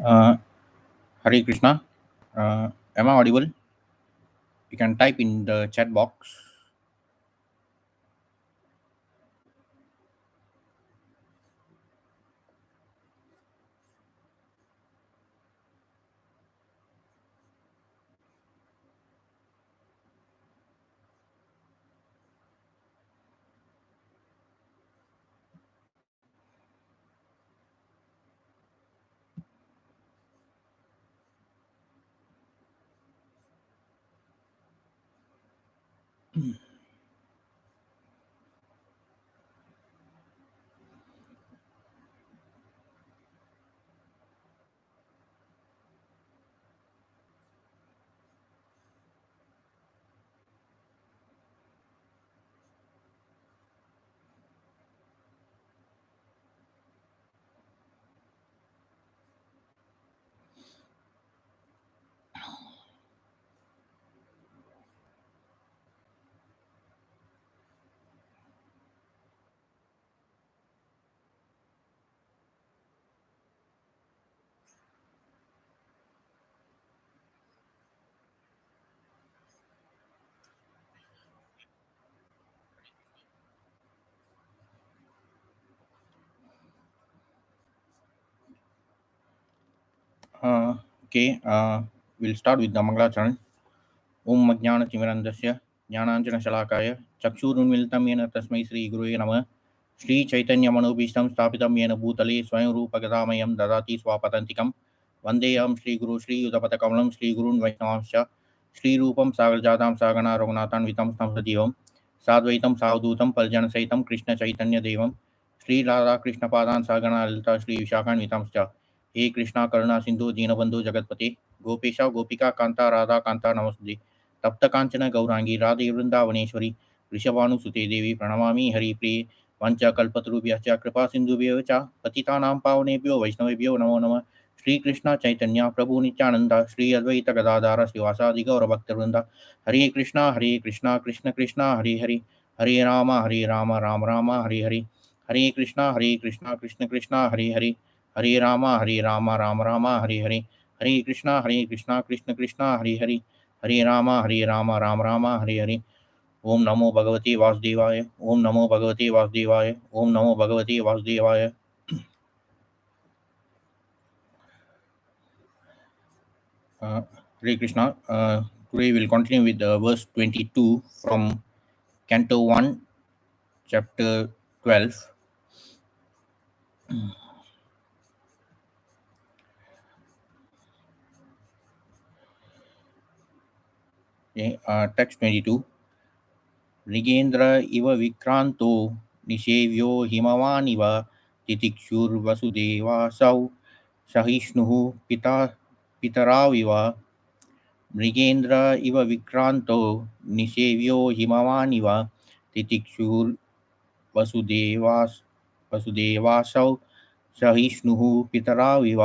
Uh, Hare Krishna. Am I audible? You can type in the chat box. Okay, we'll start with the Mangalacharan. Om Majnana Timirandasya, Jnananjana Shalakaya, Chakshurunmiltam Yena Tasmai Sri Guru Nama, Sri Chaitanya Manobishtam Stapitam Yena Bhutale, Swayam Rupa Gadamayam Dadati Swapatantikam, Vandeyam Sri Guru Sri Udapatakalam Sri Gurun Vaishnavamsha, Sri Rupam Sagarjatam Sagana Raghunathan Vitam Stamsadivam, Sadvaitam Savdutam Paljana Saitam Krishna Chaitanya Devam, Sri Radha Krishna Padan Sagana Lita Sri Vishakan Vitamscha, He Krishna Karuna Sindhu Dinabandhu Jagatpati, Gopesha Gopika Kanta Radha Kanta Namaste. तप्त कांचन गौरांगी राधे वृंदावनेश्वरी वृषभानुसुते देवी प्रणमामि हरिप्रिये वंशकल्पतरुभ्यश्च कृपा सिन्धुभ्यः च पतितानां पावनेभ्यो वैष्णवेभ्यो नमो नमः श्रीकृष्ण चैतन्य प्रभु नित्यानंद श्री अद्वैत गदाधार श्रीवासादि गौरभक्तवृंद हरे कृष्णा कृष्ण कृष्ण हरे हरे हरे राम राम राम हरे हरे हरे कृष्णा कृष्ण कृष्ण हरे हरे हरे राम राम हरे हरे हरे कृष्णा कृष्ण कृष्ण हरे हरे हरे राम राम राम हरे हरे ओम नमो भगवते वासुदेवाय ओम नमो भगवते वासुदेवाय ओम नमो भगवते वासुदेवाय Hare Krishna. Today we'll continue with verse 22 from Canto 1, chapter 12. Okay, text 22. Mrigendra iva vikranto nishevyo himavaniva titikshurvasudevasau sahisnuhu pitaraviva Mrigendra इव विक्रांतो निषेव्यो हिमवानिव तितिक्षुर् वसुदेवासौ सहिष्णुः पितराविव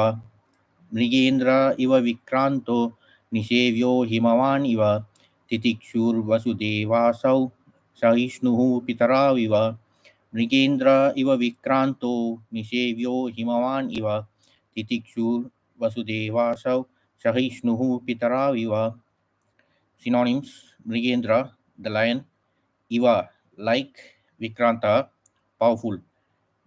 मृगेन्द्र इव विक्रांतो निषेव्यो हिमवानिव तितिक्षुर्वसुदेवासौ सहिष्णुः पितराविव मृगेन्द्र इव विक्रांतो निषेव्यो हिमवान् इव तितिक्षुर्वसुदेवासौ सहिष्णुः पितराविव Synonyms: Mrigendra, the lion; Iva, like; Vikranta, powerful;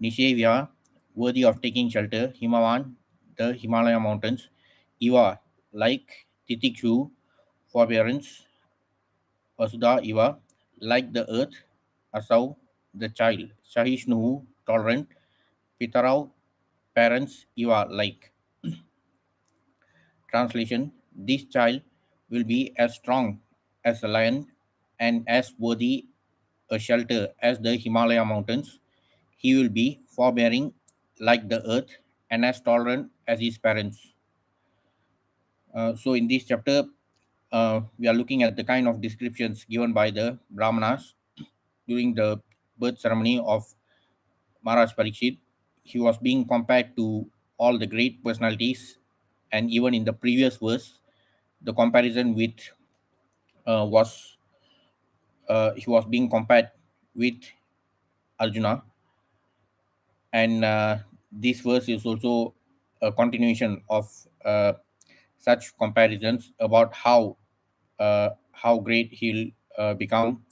Nishevya, worthy of taking shelter; Himavan, the Himalaya mountains; Iva, like; Titikshu, forbearance; Vasudha Iva, like the earth; Asau, the child; Shahishnu, tolerant; Pitarau, parents; Iva, like. Translation: This child will be as strong as a lion and as worthy a shelter as the Himalaya mountains. He will be forbearing like the earth and as tolerant as his parents. So, in this chapter, we are looking at the kind of descriptions given by the Brahmanas during the birth ceremony of Maharaj Parikshit. He was being compared to all the great personalities, and even in the previous verse, the comparison with was he was being compared with Arjuna, and this verse is also a continuation of such comparisons about how great he'll become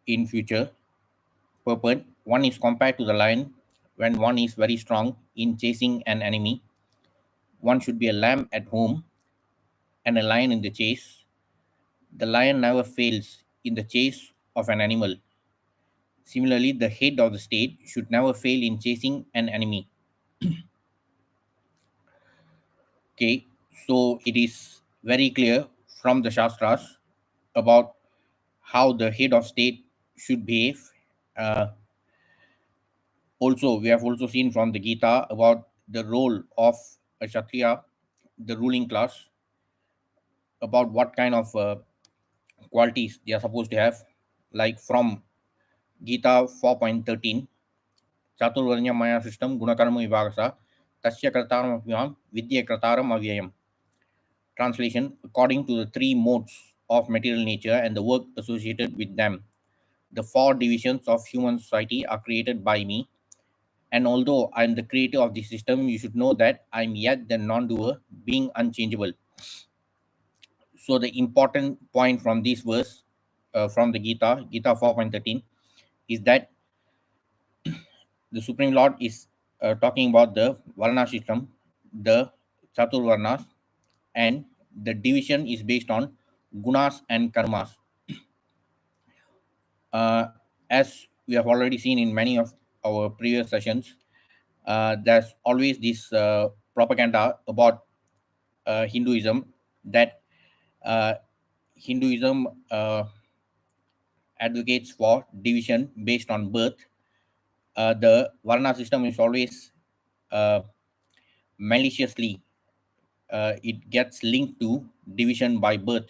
in future. Purport: one is compared to the lion when one is very strong in chasing an enemy. One should be a lamb at home and a lion in the chase. The lion never fails in the chase of an animal. Similarly, the head of the state should never fail in chasing an enemy. Okay, so it is very clear from the Shastras about how the head of state should behave. Uh, Also, we have also seen from the Gita about the role of a Kshatriya, the ruling class, about what kind of qualities they are supposed to have. Like from Gita 4.13, Chaturvarnya Maya system, Gunakarma Vibhagasa, Tasya Krataram Avyam, Vidya Krataram Avyayam. Translation: according to the three modes of material nature and the work associated with them, the four divisions of human society are created by me. And although I am the creator of the system, you should know that I am yet the non doer, being unchangeable. So, the important point from this verse from the Gita 4.13, is that the Supreme Lord is talking about the Varna system, the Chatur Varnas, and the division is based on gunas and karmas. Uh, as we have already seen in many of our previous sessions, there's always this propaganda about Hinduism, that uh, Hinduism advocates for division based on birth. The Varna system is always uh, maliciously, it gets linked to division by birth.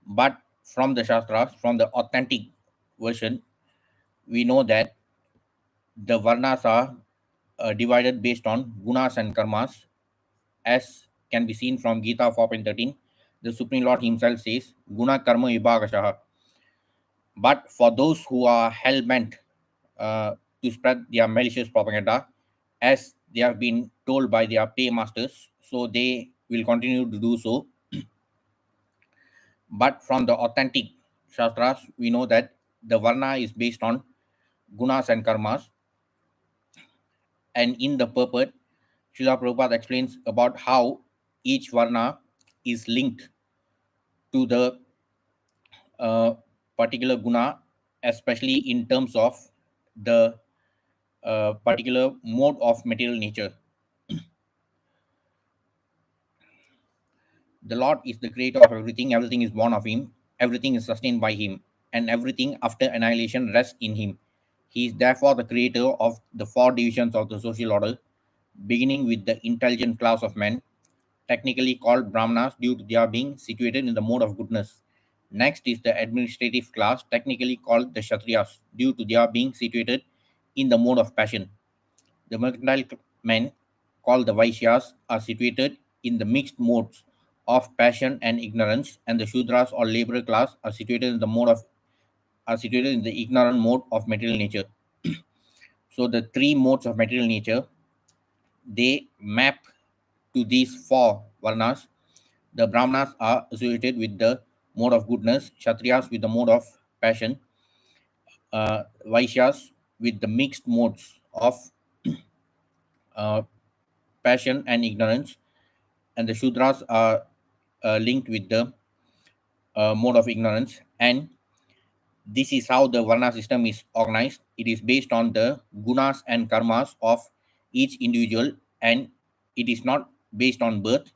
But from the Shastras, from the authentic version, we know that the Varnas are divided based on gunas and karmas, as can be seen from Gita 4.13. The Supreme Lord Himself says, Guna Karma Vibhagashaha. But for those who are hell bent to spread their malicious propaganda, as they have been told by their paymasters, so they will continue to do so. But from the authentic Shastras, we know that the Varna is based on gunas and karmas. And in the purport, Srila Prabhupada explains about how each Varna is linked to the particular guna, especially in terms of the particular mode of material nature. The Lord is the creator of everything, everything is born of Him, everything is sustained by Him, and everything after annihilation rests in Him. He is therefore the creator of the four divisions of the social order, beginning with the intelligent class of men, technically called Brahmanas due to their being situated in the mode of goodness. Next is the administrative class, technically called the Kshatriyas, due to their being situated in the mode of passion. The mercantile men, called the Vaishyas, are situated in the mixed modes of passion and ignorance, and the Shudras or laborer class are situated in the ignorant mode of material nature. So the three modes of material nature, they map to these four varnas. The Brahmanas are associated with the mode of goodness, Kshatriyas with the mode of passion, Vaishyas with the mixed modes of uh, passion and ignorance, and the Shudras are linked with the mode of ignorance. And this is how the Varna system is organized. It is based on the gunas and karmas of each individual, and it is not based on birth,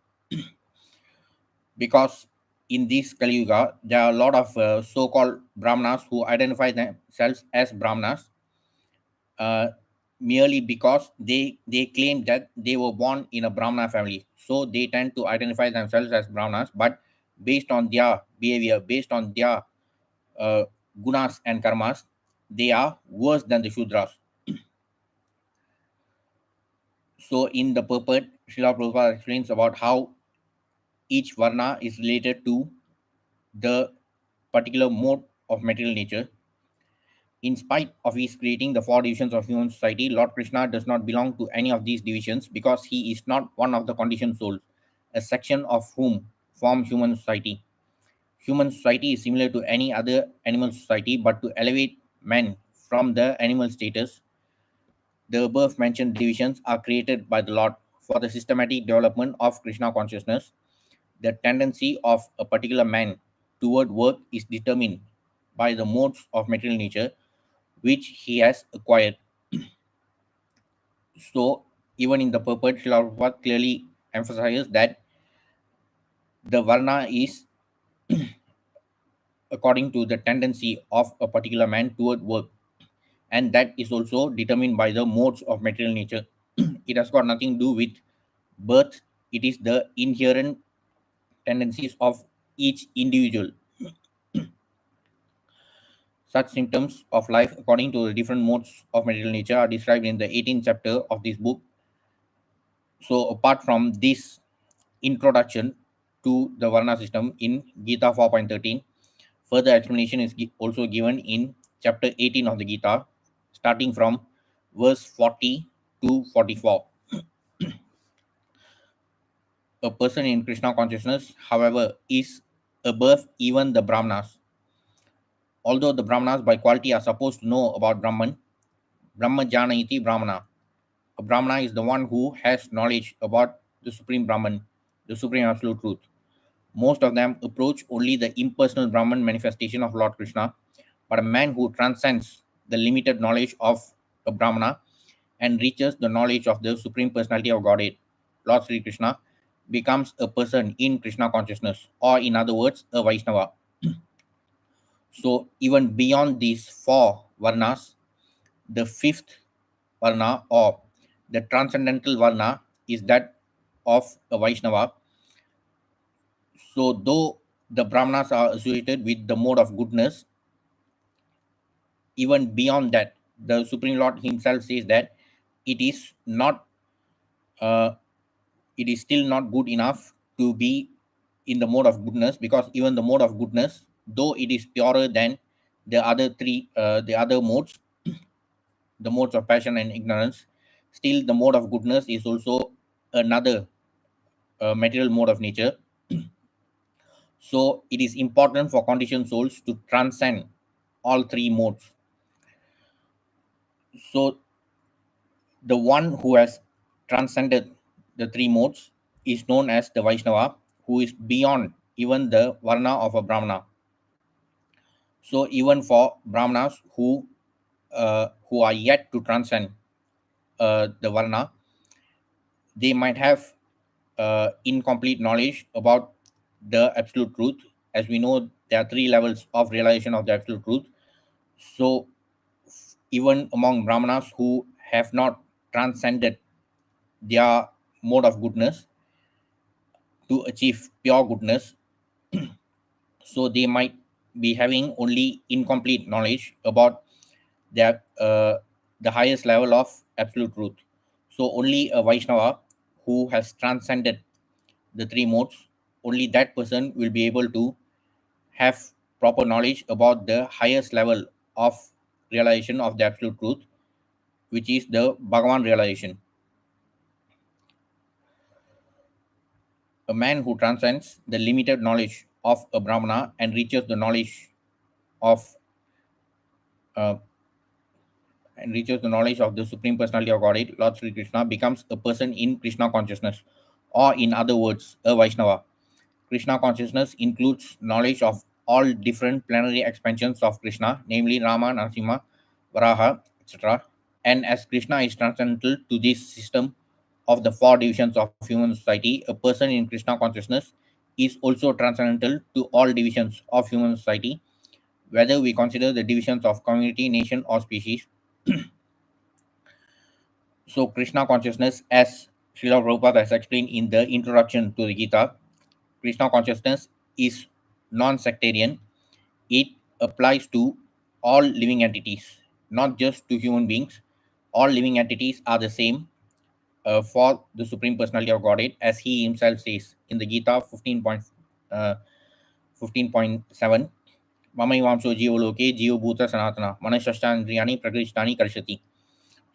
because in this Kali Yuga, there are a lot of so-called Brahmanas who identify themselves as Brahmanas uh, merely because they claim that they were born in a Brahmana family. So they tend to identify themselves as Brahmanas, but based on their behavior, based on their uh, gunas and karmas, they are worse than the Shudras. So in the purport, Srila Prabhupada explains about how each Varna is related to the particular mode of material nature. In spite of his creating the four divisions of human society, Lord Krishna does not belong to any of these divisions because he is not one of the conditioned souls, a section of whom form human society. Human society is similar to any other animal society, but to elevate men from the animal status, the above mentioned divisions are created by the Lord for the systematic development of Krishna consciousness. The tendency of a particular man toward work is determined by the modes of material nature which he has acquired. So, even in the purport, Srila Prabhupada clearly emphasizes that the Varna is according to the tendency of a particular man toward work, and that is also determined by the modes of material nature. It has got nothing to do with birth, it is the inherent tendencies of each individual. Such symptoms of life, according to the different modes of material nature, are described in the 18th chapter of this book. So, apart from this introduction to the Varna system in Gita 4.13, further explanation is also given in chapter 18 of the Gita, starting from verse 40 to 44. A person in Krishna consciousness, however, is above even the Brahmanas. Although the Brahmanas by quality are supposed to know about Brahman, Brahma Jana iti Brahmana. A Brahmana is the one who has knowledge about the Supreme Brahman, the Supreme Absolute Truth. Most of them approach only the impersonal Brahman manifestation of Lord Krishna, but a man who transcends the limited knowledge of a Brahmana and reaches the knowledge of the Supreme Personality of Godhead, Lord Sri Krishna, becomes a person in Krishna consciousness, or in other words, a Vaishnava. So, even beyond these four Varnas, the fifth Varna or the transcendental Varna is that of a Vaishnava. So, though the Brahmanas are associated with the mode of goodness, even beyond that, the Supreme Lord Himself says that it is not, uh, it is still not good enough to be in the mode of goodness, because even the mode of goodness, though it is purer than the other modes, the modes of passion and ignorance, still the mode of goodness is also another material mode of nature. So it is important for conditioned souls to transcend all three modes. So the one who has transcended the three modes is known as the Vaishnava, who is beyond even the Varna of a Brahmana. So even for Brahmanas who are yet to transcend the Varna, they might have incomplete knowledge about the absolute truth. As we know, there are three levels of realization of the absolute truth. So even among Brahmanas who have not transcended their mode of goodness to achieve pure goodness, so they might be having only incomplete knowledge about their the highest level of absolute truth. So only a Vaishnava who has transcended the three modes, only that person will be able to have proper knowledge about the highest level of realization of the absolute truth, which is the Bhagavan realization. A man who transcends the limited knowledge of a Brahmana and reaches the knowledge of uh, the Supreme Personality of Godhead, Lord Sri Krishna, becomes a person in Krishna consciousness, or in other words, a Vaishnava. Krishna consciousness includes knowledge of all different plenary expansions of Krishna, namely Rama, Narasimha, Varaha, etc. And as Krishna is transcendental to this system of the four divisions of human society, a person in Krishna consciousness is also transcendental to all divisions of human society, whether we consider the divisions of community, nation, or species. So, Krishna consciousness, as Srila Prabhupada has explained in the introduction to the Gita, Krishna consciousness is non sectarian. It applies to all living entities, not just to human beings. All living entities are the same for the Supreme Personality of Godhead, as he himself says in the Gita 15.7. Mamaivaamso Jeevaloke Jeevabhuta Sanatana Manashashtandriyani Prakrishtani Karshati.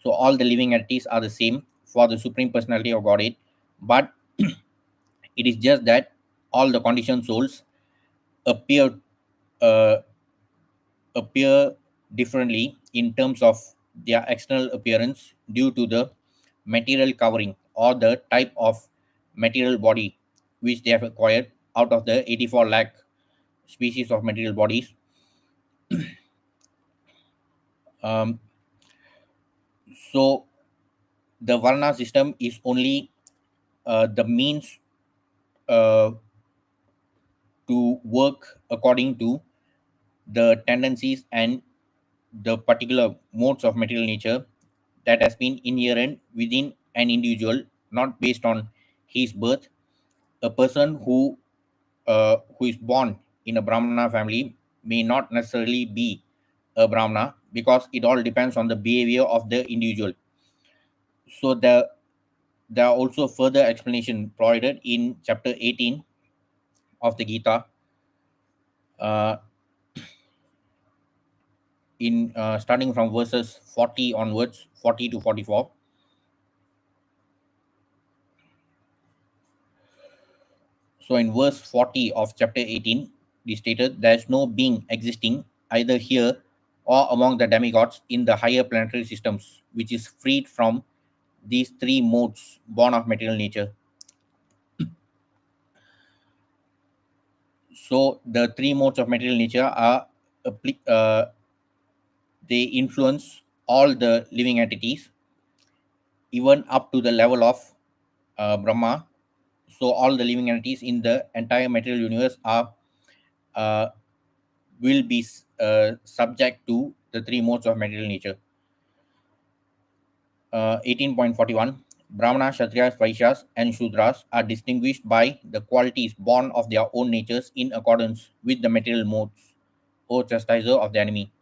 So all the living entities are the same for the Supreme Personality of Godhead, but it is just that all the conditioned souls appear uh, appear differently in terms of their external appearance due to the material covering or the type of material body which they have acquired out of the 84 lakh species of material bodies. Um, so the Varna system is only the means uh, to work according to the tendencies and the particular modes of material nature that has been inherent within an individual, not based on his birth. A person who is born in a Brahmana family may not necessarily be a Brahmana because it all depends on the behavior of the individual. So there are also further explanation provided in chapter 18 of the Gita, uh, in starting from verses 40 onwards, 40 to 44. So in verse 40 of chapter 18, it stated, there is no being existing either here or among the demigods in the higher planetary systems, which is freed from these three modes born of material nature. So the three modes of material nature are they influence all the living entities, even up to the level of Brahma. So all the living entities in the entire material universe are uh, will be subject to the three modes of material nature. 18.41, Brahmana, Kshatriyas, Vaishyas, and Shudras are distinguished by the qualities born of their own natures in accordance with the material modes, O chastiser of the enemy.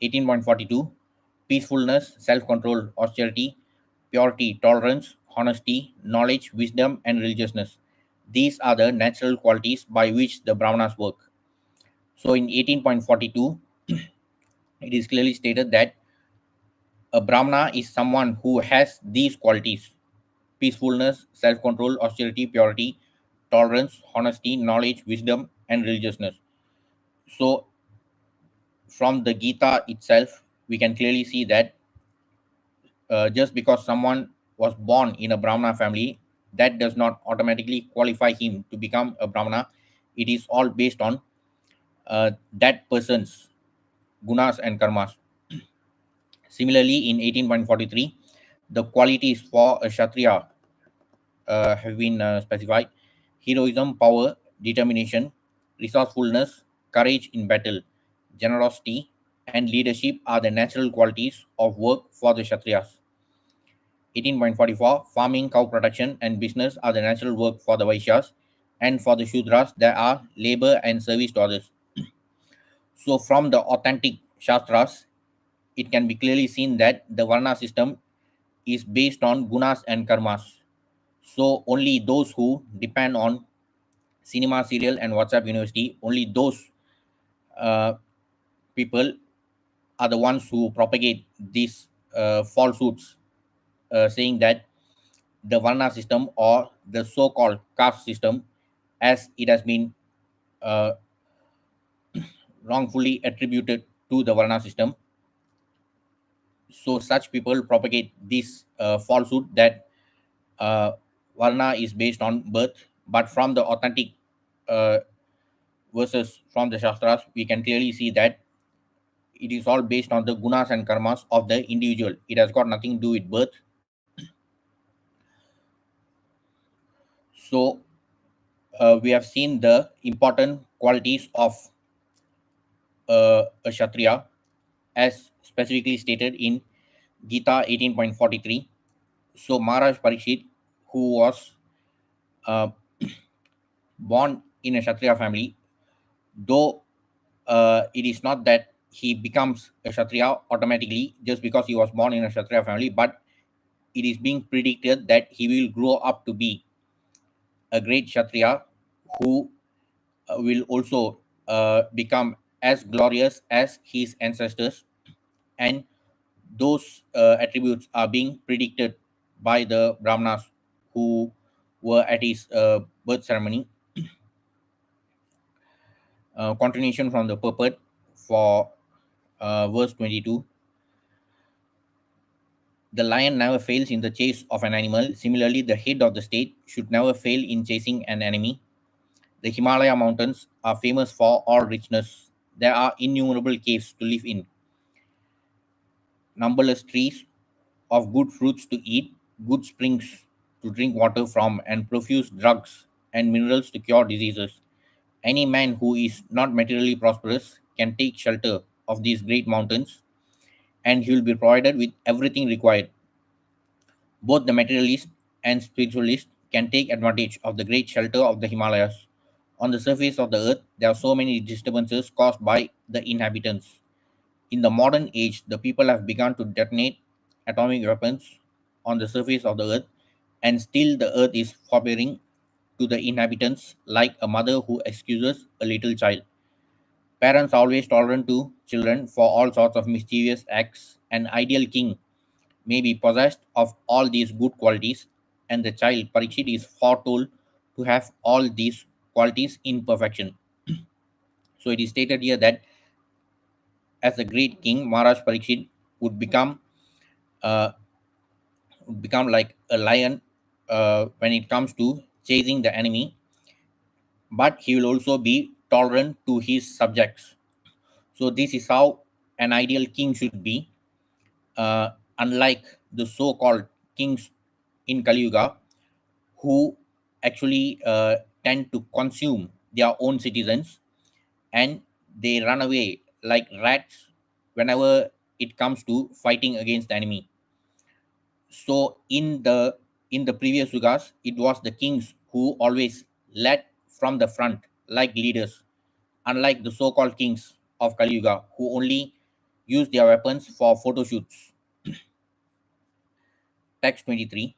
18.42, peacefulness, self control, austerity, purity, tolerance, honesty, knowledge, wisdom, and religiousness. These are the natural qualities by which the Brahmanas work. So in 18.42, it is clearly stated that a Brahmana is someone who has these qualities: peacefulness, self control, austerity, purity, tolerance, honesty, knowledge, wisdom, and religiousness. So, from the Gita itself, we can clearly see that just because someone was born in a Brahmana family, that does not automatically qualify him to become a Brahmana. It is all based on that person's gunas and karmas. Similarly, in 18.43, the qualities for a Kshatriya have been specified: heroism, power, determination, resourcefulness, courage in battle, generosity, and leadership are the natural qualities of work for the Kshatriyas. 18.44, farming, cow production, and business are the natural work for the Vaishyas, and for the Shudras, there are labor and service to others. So, from the authentic Shastras, it can be clearly seen that the Varna system is based on gunas and karmas. So, only those who depend on cinema, serial, and WhatsApp University, only those uh, people are the ones who propagate these falsehoods, saying that the Varna system or the so-called caste system, as it has been uh, wrongfully attributed to the Varna system. So such people propagate this falsehood that Varna is based on birth, but from the authentic uh, verses from the Shastras, we can clearly see that it is all based on the gunas and karmas of the individual. It has got nothing to do with birth. So we have seen the important qualities of a Kshatriya as specifically stated in Gita 18.43. So Maharaj Parikshit, who was uh, born in a Kshatriya family, though it is not that he becomes a Kshatriya automatically just because he was born in a Kshatriya family, but it is being predicted that he will grow up to be a great Kshatriya who will also become as glorious as his ancestors, and those attributes are being predicted by the Brahmanas who were at his birth ceremony. Continuation from the purport for verse 22. The lion never fails in the chase of an animal. Similarly, the head of the state should never fail in chasing an enemy. The Himalaya mountains are famous for all richness. There are innumerable caves to live in, numberless trees of good fruits to eat, good springs to drink water from, and profuse drugs and minerals to cure diseases. Any man who is not materially prosperous can take shelter of these great mountains, and he will be provided with everything required. Both the materialist and spiritualist can take advantage of the great shelter of the Himalayas. On the surface of the earth, there are so many disturbances caused by the inhabitants. In the modern age, the people have begun to detonate atomic weapons on the surface of the earth, and still the earth is forbearing to the inhabitants like a mother who excuses a little child. Parents are always tolerant to children for all sorts of mischievous acts. An ideal king may be possessed of all these good qualities, and the child Parikshit is foretold to have all these qualities in perfection. So it is stated here that as a great king, Maharaj Parikshit would uh, become like a lion when it comes to chasing the enemy, but he will also be tolerant to his subjects. So this is how an ideal king should be, unlike the so-called kings in Kali Yuga, who actually tend to consume their own citizens, and they run away like rats whenever it comes to fighting against the enemy. So in the previous yugas, it was the kings who always led from the front like leaders, unlike the so-called kings of Kali Yuga who only use their weapons for photo shoots. Text 23.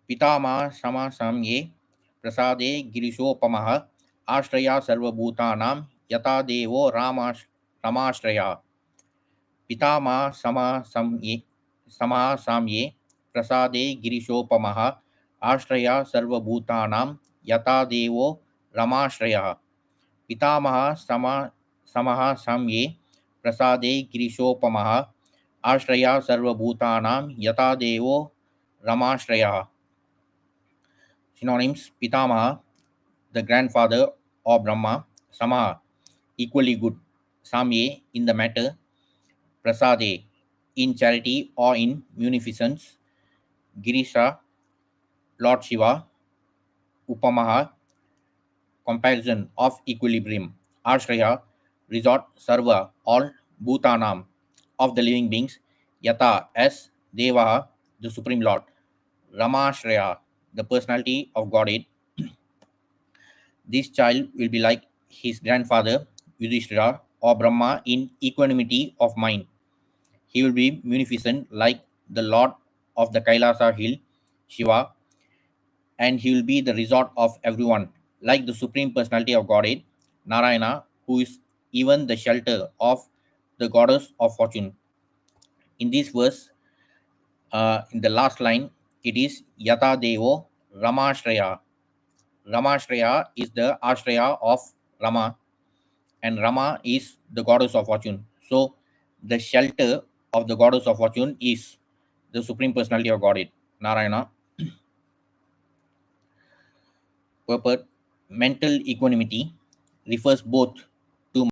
पितामह समासमये प्रसादे गिरिशोपमः आश्रया सर्वभूतानां यथा देवो रमाश्रया पितामह समासाम्ये प्रसादे गिरिशोपमः आश्रया सर्वभूतानां यथा देवो रमाश्रयः पितामह समः साम्ये प्रसादे गिरिशोपमः आश्रया सर्वभूतानां यथा देवो रमाश्रयः. Synonyms: Pitamaha, the grandfather of Brahma; Samaha, equally good; Samye, in the matter; Prasade, in charity or in munificence; Girisha, Lord Shiva; Upamaha, comparison of equilibrium; Ashraya, resort; Sarva, all; Bhutanam, of the living beings; Yata, as; Devaha, the Supreme Lord; Ramashraya, the personality of Godhead. This child will be like his grandfather, Yudhishthira, or Brahma in equanimity of mind. He will be munificent like the Lord of the Kailasa hill, Shiva, and he will be the resort of everyone, like the Supreme Personality of Godhead, Narayana, who is even the shelter of the goddess of fortune. In this verse, in the last line, it is Yata Devo Ramashraya. Ramashraya is the Ashraya of Rama, and Rama is the goddess of fortune. So, the shelter of the goddess of fortune is the Supreme Personality of Godhead, Narayana. Purport: mental equanimity refers both